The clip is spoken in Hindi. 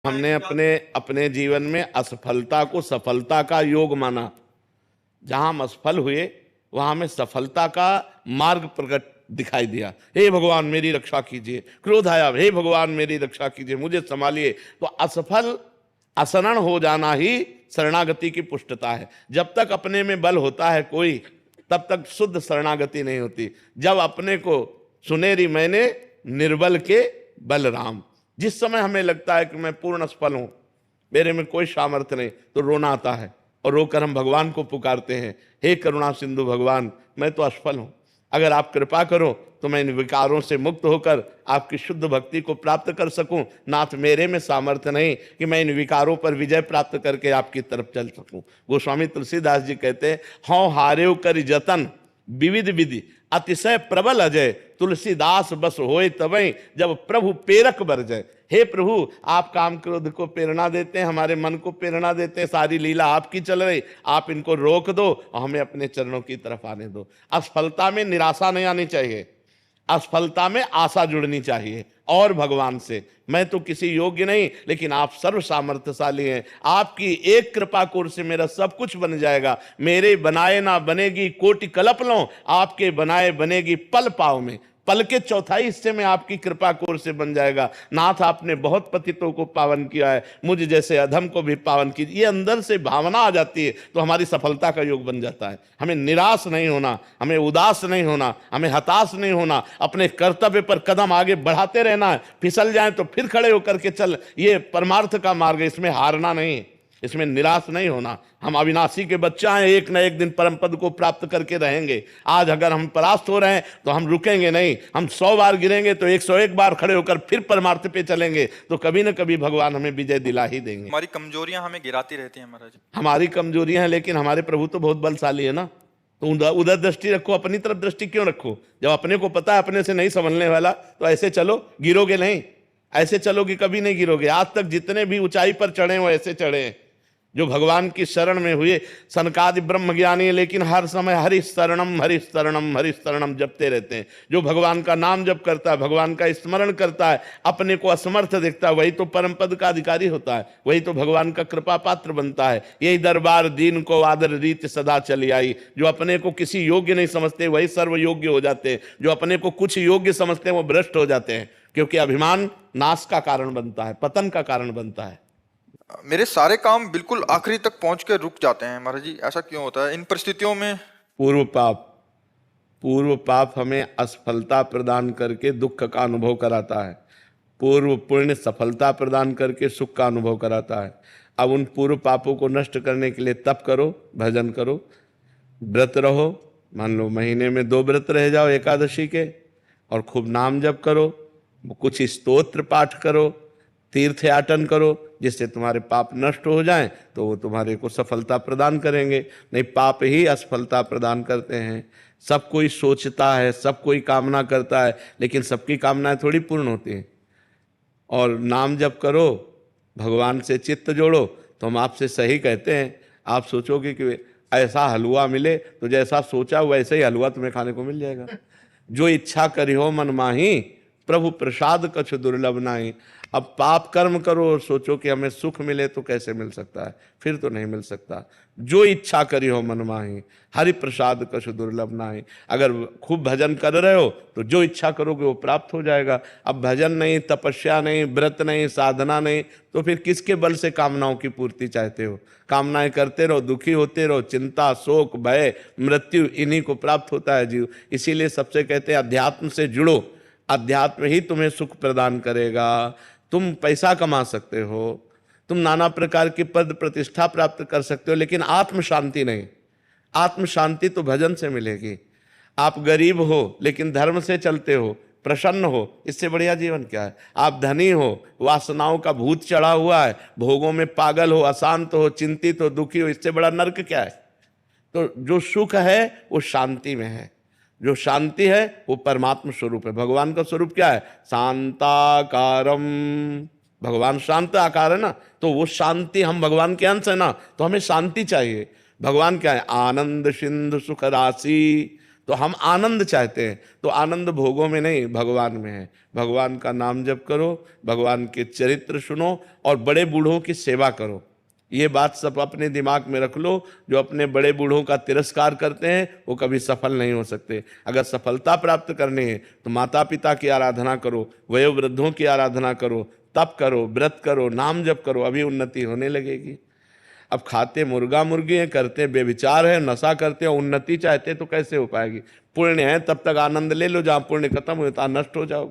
हमने अपने अपने जीवन में असफलता को सफलता का योग माना। जहां हम असफल हुए वहां हमें सफलता का मार्ग प्रकट दिखाई दिया। हे भगवान मेरी रक्षा कीजिए, क्रोध आया, हे भगवान मेरी रक्षा कीजिए, मुझे संभालिए। तो असफल असरण हो जाना ही शरणागति की पुष्टता है। जब तक अपने में बल होता है कोई, तब तक शुद्ध शरणागति नहीं होती। जब अपने को सुनेरी मैंने निर्बल के बलराम, जिस समय हमें लगता है कि मैं पूर्ण असफल हूं, मेरे में कोई सामर्थ्य नहीं, तो रोना आता है और रोकर हम भगवान को पुकारते हैं, हे करुणा सिंधु भगवान, मैं तो असफल हूं, अगर आप कृपा करो तो मैं इन विकारों से मुक्त होकर आपकी शुद्ध भक्ति को प्राप्त कर सकूं। नाथ मेरे में सामर्थ्य नहीं कि मैं इन विकारों पर विजय प्राप्त करके आपकी तरफ चल सकूं। गोस्वामी तुलसीदास जी कहते हैं, हाँ हारेव कर जतन विविध विधि अतिशय प्रबल अजय, तुलसीदास बस होए तबई जब प्रभु प्रेरक बर जाए। हे प्रभु, आप काम क्रोध को प्रेरणा देते हैं, हमारे मन को प्रेरणा देते हैं, सारी लीला आपकी चल रही, आप इनको रोक दो और हमें अपने चरणों की तरफ आने दो। असफलता में निराशा नहीं आनी चाहिए, असफलता में आशा जुड़नी चाहिए और भगवान से। मैं तो किसी योग्य नहीं, लेकिन आप सर्व सामर्थ्यशाली हैं, आपकी एक कृपा कोर से मेरा सब कुछ बन जाएगा। मेरे बनाए ना बनेगी कोटि कल्प लो, आपके बनाए बनेगी पल पाव में, पल के चौथाई हिस्से में आपकी कृपा कोर से बन जाएगा। नाथ आपने बहुत पतितों को पावन किया है, मुझ जैसे अधम को भी पावन कीजिए। ये अंदर से भावना आ जाती है तो हमारी सफलता का योग बन जाता है। हमें निराश नहीं होना, हमें उदास नहीं होना, हमें हताश नहीं होना, अपने कर्तव्य पर कदम आगे बढ़ाते रहना है। फिसल जाए तो फिर खड़े होकर के चल, ये परमार्थ का मार्ग है, इसमें हारना नहीं, इसमें निराश नहीं होना। हम अविनाशी के बच्चा हैं, एक न एक दिन परम पद को प्राप्त करके रहेंगे। आज अगर हम परास्त हो रहे हैं तो हम रुकेंगे नहीं, हम 100 बार गिरेंगे तो 101 बार खड़े होकर फिर परमार्थ पे चलेंगे, तो कभी न कभी भगवान हमें विजय दिला ही देंगे। हमारी कमजोरियां हमें गिराती रहती हैं महाराज। हमारी कमजोरियां हैं, लेकिन हमारे प्रभु तो बहुत बलशाली है ना। तो उधर दृष्टि रखो, अपनी तरफ दृष्टि क्यों रखो? जब अपने को पता है अपने से नहीं संभलने वाला, तो ऐसे चलो, गिरोगे नहीं। ऐसे चलोगे कभी नहीं गिरोगे। आज तक जितने भी ऊंचाई पर चढ़े वो ऐसे चढ़े हैं, जो भगवान की शरण में हुए। सनकादि ब्रह्म ज्ञानी है, लेकिन हर समय हरि शरणम हरि शरणम हरि शरणम जपते रहते हैं। जो भगवान का नाम जप करता है, भगवान का स्मरण करता है, अपने को असमर्थ देखता है, वही तो परम पद का अधिकारी होता है, वही तो भगवान का कृपा पात्र बनता है। यही दरबार दीन को आदर रीत सदा चली आई। जो अपने को किसी योग्य नहीं समझते वही सर्व योग्य हो जाते हैं, जो अपने को कुछ योग्य समझते हैं वो भ्रष्ट हो जाते हैं, क्योंकि अभिमान नाश का कारण बनता है, पतन का कारण बनता है। मेरे सारे काम बिल्कुल आखिरी तक पहुंच के रुक जाते हैं महाराज जी, ऐसा क्यों होता है इन परिस्थितियों में? पूर्व पाप हमें असफलता प्रदान करके दुख का अनुभव कराता है, पूर्व पुण्य सफलता प्रदान करके सुख का अनुभव कराता है। अब उन पूर्व पापों को नष्ट करने के लिए तप करो, भजन करो, व्रत रहो। मान लो महीने में 2 व्रत रह जाओ एकादशी के, और खूब नाम जप करो, कुछ स्तोत्र पाठ करो, तीर्थ याटन करो, जिससे तुम्हारे पाप नष्ट हो जाएं, तो वो तुम्हारे को सफलता प्रदान करेंगे। नहीं, पाप ही असफलता प्रदान करते हैं। सब कोई सोचता है, सब कोई कामना करता है, लेकिन सबकी कामनाएं थोड़ी पूर्ण होती हैं। और नाम जप करो, भगवान से चित्त जोड़ो, तो हम आपसे सही कहते हैं। आप सोचोगे कि ऐसा हलवा मिले, तो जैसा सोचा वैसे ही हलवा तुम्हें खाने को मिल जाएगा। जो इच्छा करी हो मन माही, प्रभु प्रसाद कछु दुर्लभ नाही। अब पाप कर्म करो और सोचो कि हमें सुख मिले, तो कैसे मिल सकता है? फिर तो नहीं मिल सकता। जो इच्छा करी हो मन माही, हरि प्रसाद कछु दुर्लभ नाही। अगर खूब भजन कर रहे हो तो जो इच्छा करोगे वो प्राप्त हो जाएगा। अब भजन नहीं, तपस्या नहीं, व्रत नहीं, साधना नहीं, तो फिर किसके बल से कामनाओं की पूर्ति चाहते हो? कामनाएं करते रहो, दुखी होते रहो, चिंता, शोक, भय, मृत्यु, इन्हीं को प्राप्त होता है जीव। इसीलिए सबसे कहते हैं अध्यात्म से जुड़ो, अध्यात्म ही तुम्हें सुख प्रदान करेगा। तुम पैसा कमा सकते हो, तुम नाना प्रकार की पद प्रतिष्ठा प्राप्त कर सकते हो, लेकिन आत्म शांति नहीं। आत्म शांति तो भजन से मिलेगी। आप गरीब हो लेकिन धर्म से चलते हो, प्रसन्न हो, इससे बढ़िया जीवन क्या है? आप धनी हो, वासनाओं का भूत चढ़ा हुआ है, भोगों में पागल हो, अशांत हो, चिंतित हो, दुखी हो, इससे बड़ा नरक क्या है? तो जो सुख है वो शांति में है, जो शांति है वो परमात्मा स्वरूप है। भगवान का स्वरूप क्या है? शांताकारम। भगवान शांत आकार है ना, तो वो शांति, हम भगवान के अंश है ना, तो हमें शांति चाहिए। भगवान क्या है? आनंद सिंधु सुख राशि। तो हम आनंद चाहते हैं, तो आनंद भोगों में नहीं, भगवान में है। भगवान का नाम जप करो, भगवान के चरित्र सुनो और बड़े बूढ़ों की सेवा करो। ये बात सब अपने दिमाग में रख लो। जो अपने बड़े बूढ़ों का तिरस्कार करते हैं वो कभी सफल नहीं हो सकते। अगर सफलता प्राप्त करनी है तो माता पिता की आराधना करो, वयोवृद्धों की आराधना करो, तप करो, व्रत करो, नाम जप करो, अभी उन्नति होने लगेगी। अब खाते मुर्गा मुर्गी हैं, करते बेविचार है, नशा करते हैं, उन्नति चाहते तो कैसे हो पाएगी। पुण्य है तब तक आनंद ले लो, जहां पुण्य खत्म हो नष्ट हो जाओगे।